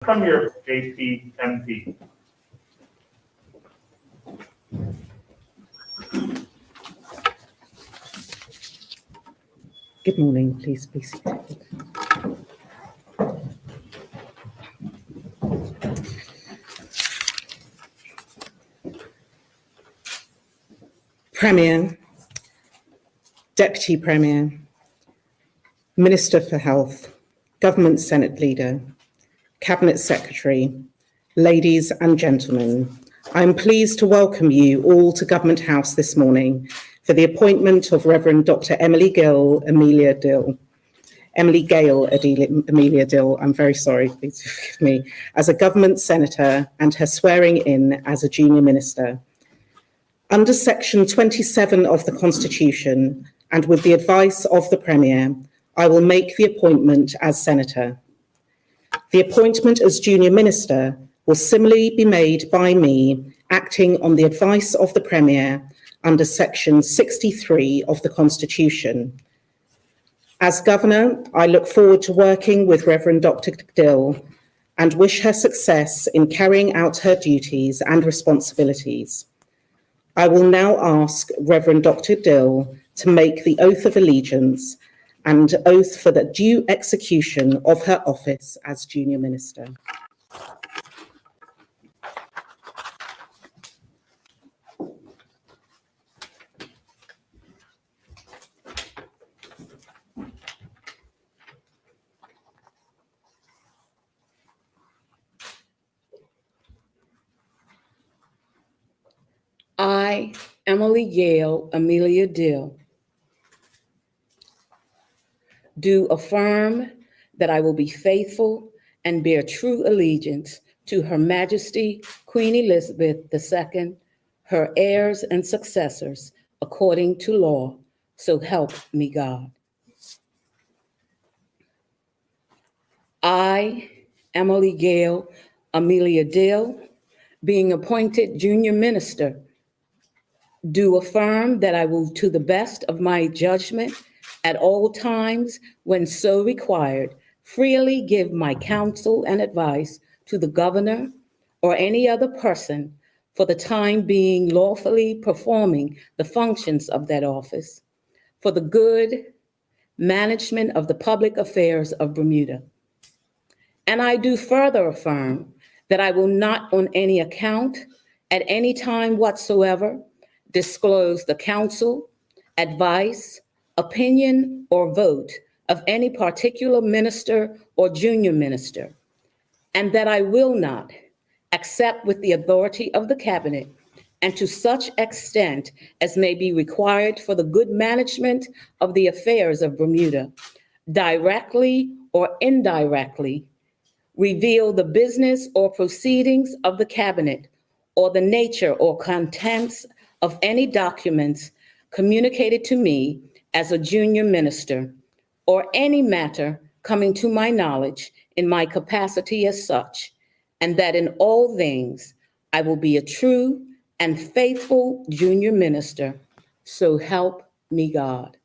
Premier JP. Good morning, please be seated. Premier, Deputy Premier, Minister for Health, Government Senate Leader, Cabinet Secretary, ladies and gentlemen, I am pleased to welcome you all to Government House this morning for the appointment of Reverend Dr. Emily Gale Amelia Dill, I'm very sorry, please forgive me, as a Government Senator and her swearing in as a Junior Minister. Under Section 27 of the Constitution, and with the advice of the Premier, I will make the appointment as Senator. The appointment as Junior Minister will similarly be made by me, acting on the advice of the Premier under Section 63 of the Constitution. As Governor, I look forward to working with Reverend Dr. Dill and wish her success in carrying out her duties and responsibilities. I will now ask Reverend Dr. Dill to make the oath of allegiance and oath for the due execution of her office as Junior Minister. I, Emily Gale Amelia Dill, do affirm that I will be faithful and bear true allegiance to Her Majesty Queen Elizabeth II, her heirs and successors, according to law, so help me God. I, Emily Gale Amelia Dill, being appointed Junior Minister, do affirm that I will, to the best of my judgment, at all times when so required, freely give my counsel and advice to the governor or any other person for the time being lawfully performing the functions of that office for the good management of the public affairs of Bermuda. And I do further affirm that I will not on any account at any time whatsoever disclose the counsel, advice, opinion, or vote of any particular minister or junior minister, and that I will not, except with the authority of the cabinet, and to such extent as may be required for the good management of the affairs of Bermuda, directly or indirectly, reveal the business or proceedings of the cabinet or the nature or contents of any documents communicated to me as a junior minister, or any matter coming to my knowledge in my capacity as such, and that in all things I will be a true and faithful junior minister, so help me God.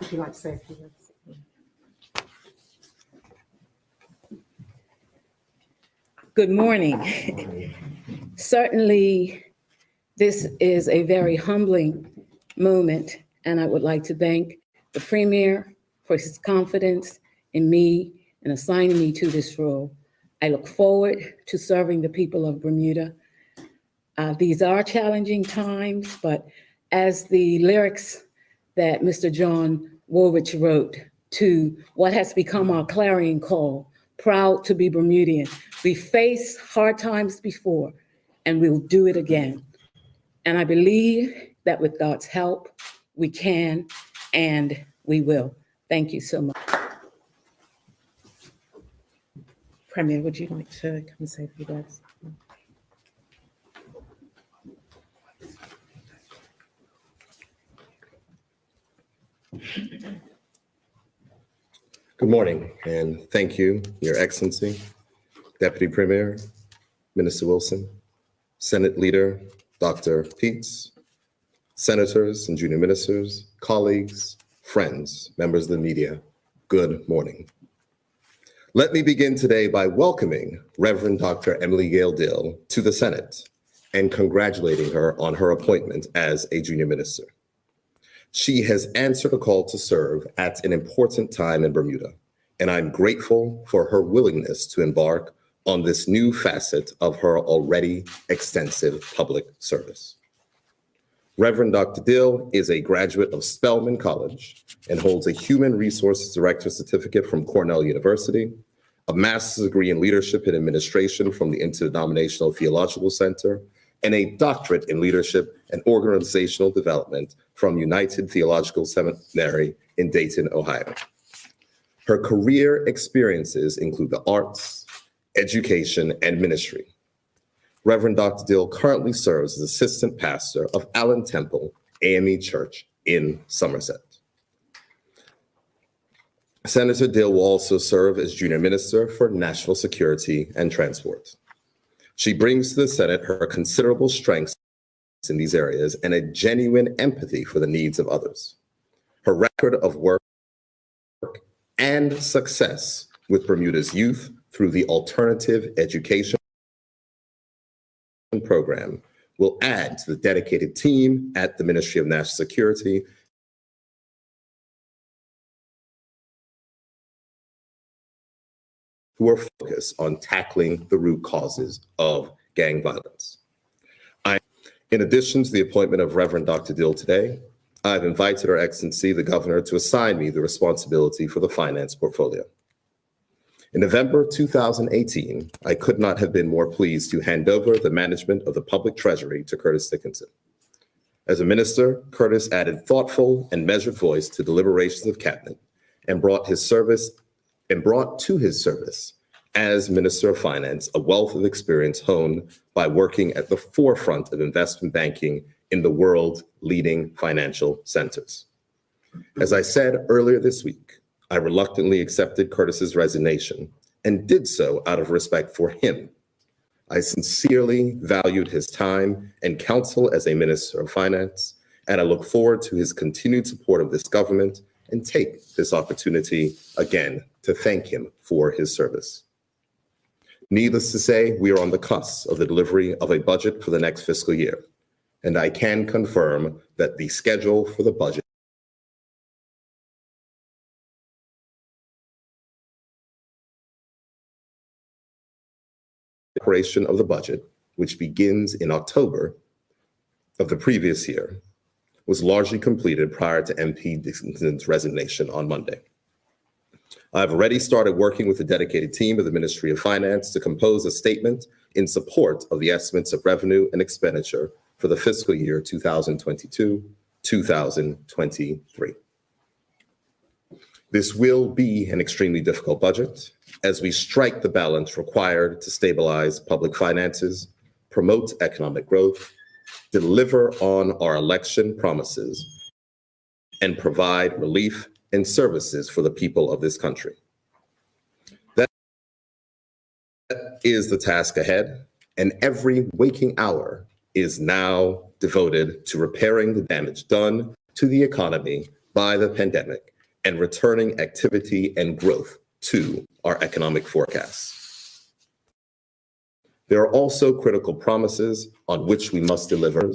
Would you like to say a few words? Good morning. Certainly, this is a very humbling moment, and I would like to thank the Premier for his confidence in me and assigning me to this role. I look forward to serving the people of Bermuda. These are challenging times, but as the lyrics that Mr. John Woolrich wrote to what has become our clarion call, proud to be Bermudian. We faced hard times before, and we'll do it again. And I believe that with God's help, we can and we will. Thank you so much. Premier, would you like to come and say a few words? Good morning, and thank you, Your Excellency, Deputy Premier, Minister Wilson, Senate Leader, Dr. Peets, senators and junior ministers, colleagues, friends, members of the media, good morning. Let me begin today by welcoming Reverend Dr. Emily Gayle Dill to the Senate and congratulating her on her appointment as a junior minister. She has answered a call to serve at an important time in Bermuda, and I'm grateful for her willingness to embark on this new facet of her already extensive public service. Reverend Dr. Dill is a graduate of Spelman College and holds a Human Resources Director certificate from Cornell University, a master's degree in leadership and administration from the Interdenominational Theological Center, and a doctorate in leadership and organizational development from United Theological Seminary in Dayton, Ohio. Her career experiences include the arts, education, and ministry. Reverend Dr. Dill currently serves as assistant pastor of Allen Temple AME Church in Somerset. Senator Dill will also serve as junior minister for national security and transport. She brings to the Senate her considerable strengths in these areas and a genuine empathy for the needs of others. Her record of work and success with Bermuda's youth through the Alternative Education Program will add to the dedicated team at the Ministry of National Security who are focused on tackling the root causes of gang violence. In addition to the appointment of Reverend Dr. Dill today, I've invited Her Excellency, the Governor, to assign me the responsibility for the finance portfolio. In November 2018, I could not have been more pleased to hand over the management of the public treasury to Curtis Dickinson. As a minister, Curtis added thoughtful and measured voice to deliberations of cabinet and brought to his service as Minister of Finance a wealth of experience honed by working at the forefront of investment banking in the world's leading financial centers. As I said earlier this week, I reluctantly accepted Curtis's resignation and did so out of respect for him. I sincerely valued his time and counsel as a Minister of Finance, and I look forward to his continued support of this government and take this opportunity again to thank him for his service. Needless to say, we are on the cusp of the delivery of a budget for the next fiscal year, and I can confirm that the schedule for the budget preparation of the budget, which begins in October of the previous year, was largely completed prior to MP Dickinson's resignation on Monday. I've already started working with the dedicated team of the Ministry of Finance to compose a statement in support of the estimates of revenue and expenditure for the fiscal year 2022-2023. This will be an extremely difficult budget as we strike the balance required to stabilize public finances, promote economic growth, deliver on our election promises, and provide relief and services for the people of this country. That is the task ahead, and every waking hour is now devoted to repairing the damage done to the economy by the pandemic and returning activity and growth to our economic forecasts. There are also critical promises on which we must deliver: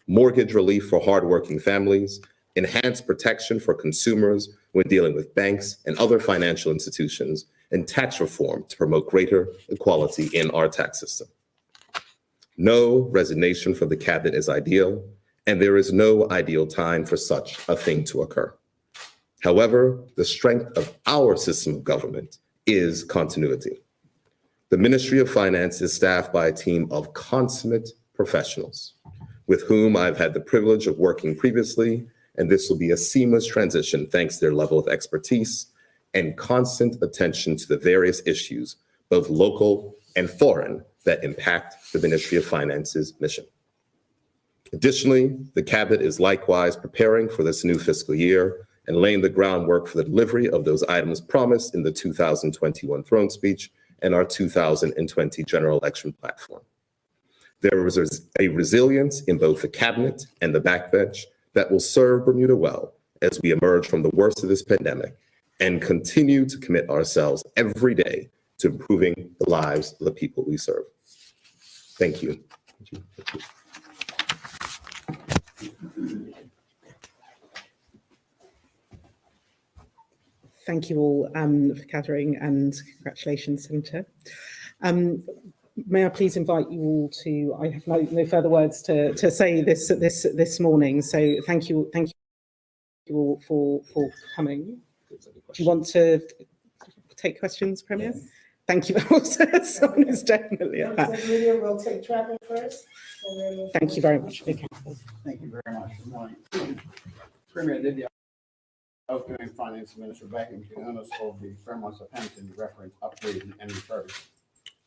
mortgage relief for hardworking families, enhanced protection for consumers when dealing with banks and other financial institutions, and tax reform to promote greater equality in our tax system. No resignation from the cabinet is ideal, and there is no ideal time for such a thing to occur. However, the strength of our system of government is continuity. The Ministry of Finance is staffed by a team of consummate professionals with whom I've had the privilege of working previously, and this will be a seamless transition thanks to their level of expertise and constant attention to the various issues, both local and foreign, that impact the Ministry of Finance's mission. Additionally, the cabinet is likewise preparing for this new fiscal year and laying the groundwork for the delivery of those items promised in the 2021 throne speech and our 2020 general election platform. There is a resilience in both the cabinet and the backbench that will serve Bermuda well as we emerge from the worst of this pandemic and continue to commit ourselves every day to improving the lives of the people we serve. Thank you. Thank you all for gathering, and congratulations, Senator. May I please invite you all to, I have no further words to say this morning, so thank you all for coming. Do you want to take questions, Premier? Yes. Thank you. Someone is definitely at that. We'll take traffic first. And then we'll Thank you very much. Thank you very much. Good morning. Premier, did the outgoing Finance Minister back into the honors of the Fairmont Southampton reference upgrade and refurbish?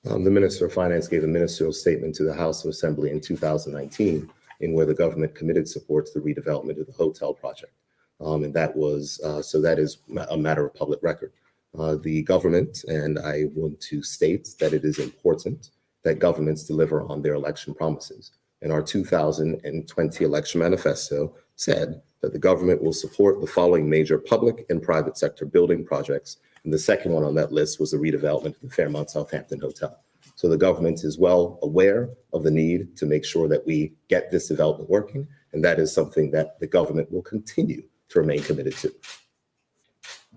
The Minister of Finance gave a ministerial statement to the House of Assembly in 2019 in where the government committed support to the redevelopment of the hotel project. And that was, so that is a matter of public record. The government, and I want to state that it is important that governments deliver on their election promises. And our 2020 election manifesto said that the government will support the following major public and private sector building projects. And the second one on that list was the redevelopment of the Fairmont Southampton Hotel. So the government is well aware of the need to make sure that we get this development working. And that is something that the government will continue to remain committed to.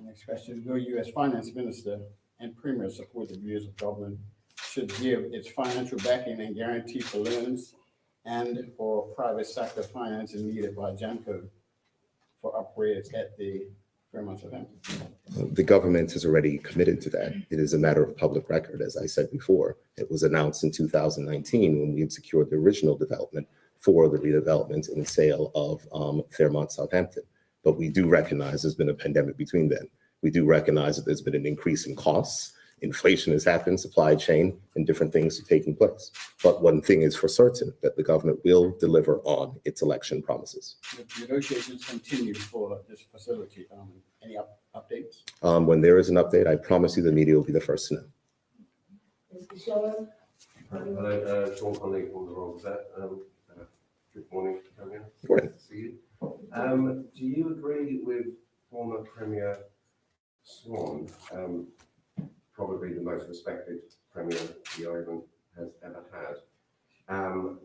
Next question. Will you, as Finance Minister and Premier, support the views of government should give its financial backing and guarantee for loans and for private sector financing needed by GENCO for upgrades at the Fairmont Southampton? The government is already committed to that. It is a matter of public record, as I said before. It was announced in 2019 when we had secured the original development for the redevelopment and sale of Fairmont Southampton. But we do recognize there's been a pandemic between then. We do recognize that there's been an increase in costs. Inflation has happened, supply chain, and different things are taking place. But one thing is for certain, that the government will deliver on its election promises. Negotiations continue for this facility. Any updates? When there is an update, I promise you the media will be the first to know. Mr. Sherman? Hello, Sean Conley from the Royal Gazette. Good morning, Premier. Good morning. Nice to see you. Do you agree with former Premier Swan, probably the most respected Premier the island has ever had,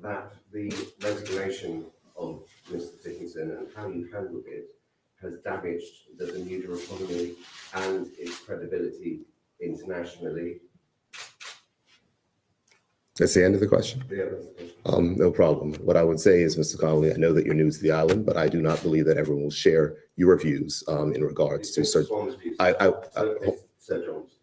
that the resignation of Mr. Dickinson and how you handled it has damaged the Bermuda economy and its credibility internationally? That's the end of the question? Yeah, that's the question. No problem. What I would say is, Mr. Connolly, I know that you're new to the island, but I do not believe that everyone will share your views in regards to certain. Sir John's.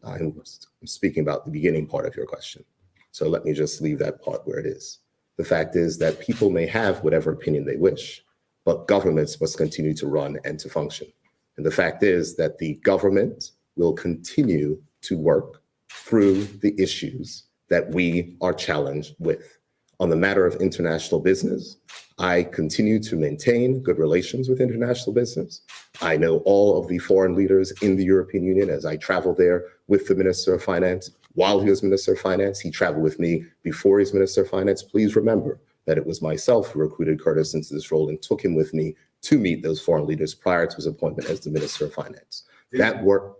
I'm speaking about the beginning part of your question. So let me just leave that part where it is. The fact is that people may have whatever opinion they wish, but governments must continue to run and to function. And the fact is that the government will continue to work through the issues that we are challenged with. On the matter of international business, I continue to maintain good relations with international business. I know all of the foreign leaders in the European Union as I travel there with the Minister of Finance. While he was Minister of Finance, he traveled with me before he was Minister of Finance. Please remember that it was myself who recruited Curtis into this role and took him with me to meet those foreign leaders prior to his appointment as the Minister of Finance. That work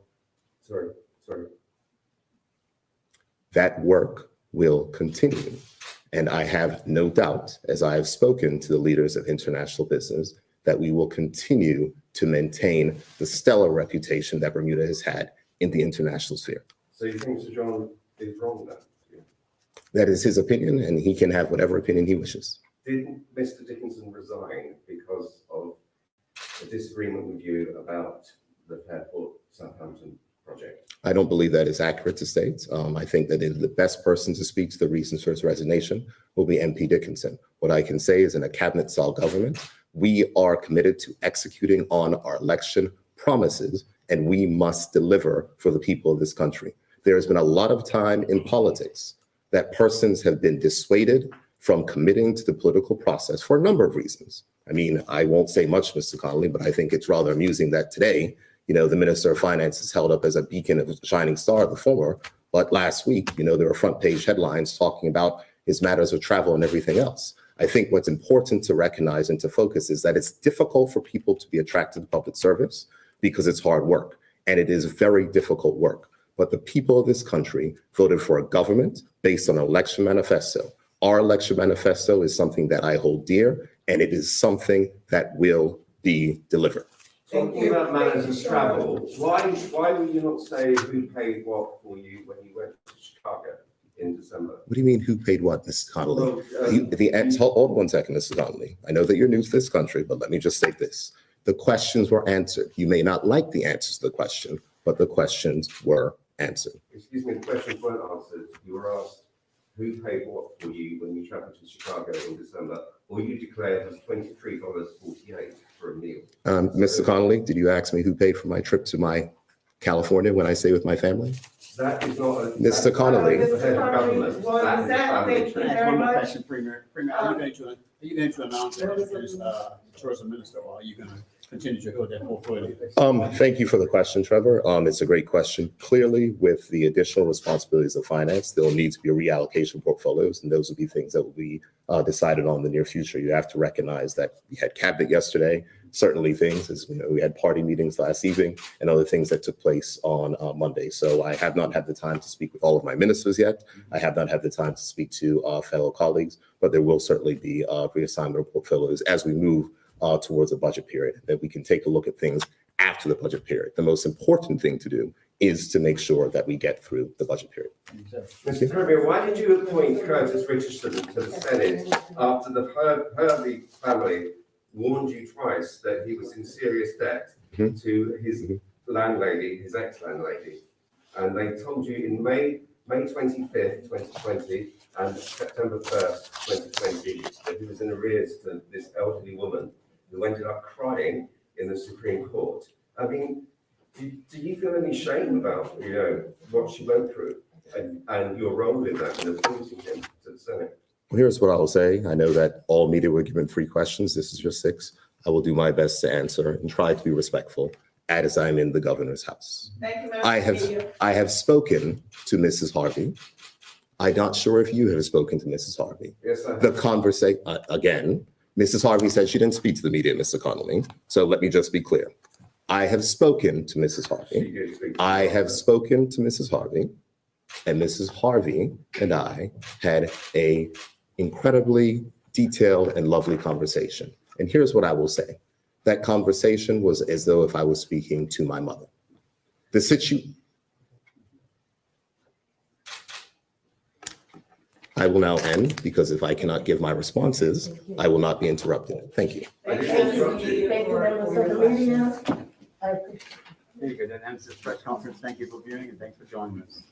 will continue. And I have no doubt, as I have spoken to the leaders of international business, that we will continue to maintain the stellar reputation that Bermuda has had in the international sphere. So you think Sir John is wrong then? That is his opinion, and he can have whatever opinion he wishes. Did Mr. Dickinson resign because of a disagreement with you about the Fairport Southampton project? I don't believe that is accurate to state. I think that the best person to speak to the reasons for his resignation will be MP Dickinson. What I can say is in a cabinet-style government, we are committed to executing on our election promises, and we must deliver for the people of this country. There has been a lot of time in politics that persons have been dissuaded from committing to the political process for a number of reasons. I mean, I won't say much, Mr. Connolly, but I think it's rather amusing that today, the Minister of Finance is held up as a beacon of a shining star, the former, but last week, there were front page headlines talking about his matters of travel and everything else. I think what's important to recognize and to focus is that it's difficult for people to be attracted to public service because it's hard work, and it is very difficult work. But the people of this country voted for a government based on an election manifesto. Our election manifesto is something that I hold dear, and it is something that will be delivered. Talking about matters of travel, why will you not say who paid what for you when you went to Chicago in December? What do you mean, who paid what, Mr. Connolly? Well, Hold 1 second, Mr. Connolly. I know that you're new to this country, but let me just say this. The questions were answered. You may not like the answers to the question, but the questions were answered. Excuse me, the questions weren't answered. You were asked who paid what for you when you traveled to Chicago in December, or you declared was $23.48 for a meal. Mr. Connolly, did you ask me who paid for my trip to my California when I stay with my family? That is not a... Mr. Connolly. That's the head of government. That is a family trip. One more question, Premier. Premier, are you going to announce and introduce tourism minister, or are you going to continue to hold that portfolio? Thank you for the question, Trevor. It's a great question. Clearly, with the additional responsibilities of finance, there will need to be a reallocation of portfolios, and those will be things that will be decided on in the near future. You have to recognize that we had cabinet yesterday. Certainly things, as we had party meetings last evening and other things that took place on Monday. So I have not had the time to speak with all of my ministers yet. I have not had the time to speak to fellow colleagues, but there will certainly be reassignment of portfolios as we move towards a budget period, that we can take a look at things after the budget period. The most important thing to do is to make sure that we get through the budget period. Mr. Premier, why did you appoint Curtis Richardson to the Senate after the Hurley family warned you twice that he was in serious debt to his landlady, his ex-landlady? And they told you in May 25th, 2020 and September 1st, 2020 that he was in arrears to this elderly woman who ended up crying in the Supreme Court. I mean, do you feel any shame about, what she went through and your role in that and appointing him to the Senate? Well, here's what I'll say. I know that all media were given 3 questions. This is just 6. I will do my best to answer and try to be respectful as I'm in the governor's house. Thank you, Mr. I have spoken to Mrs. Harvey. I'm not sure if you have spoken to Mrs. Harvey. Yes, I have. The conversation, again, Mrs. Harvey said she didn't speak to the media, Mr. Connolly. So let me just be clear. I have spoken to Mrs. Harvey. She did speak to I you. have spoken to Mrs. Harvey, and Mrs. Harvey and I had a incredibly detailed and lovely conversation. And here's what I will say. That conversation was as though if I was speaking to my mother. I will now end because if I cannot give my responses, I will not be interrupted. Thank you. I didn't interrupt you. Thank you, members of the media. Very good. That ends this press conference. Thank you for viewing and thanks for joining us.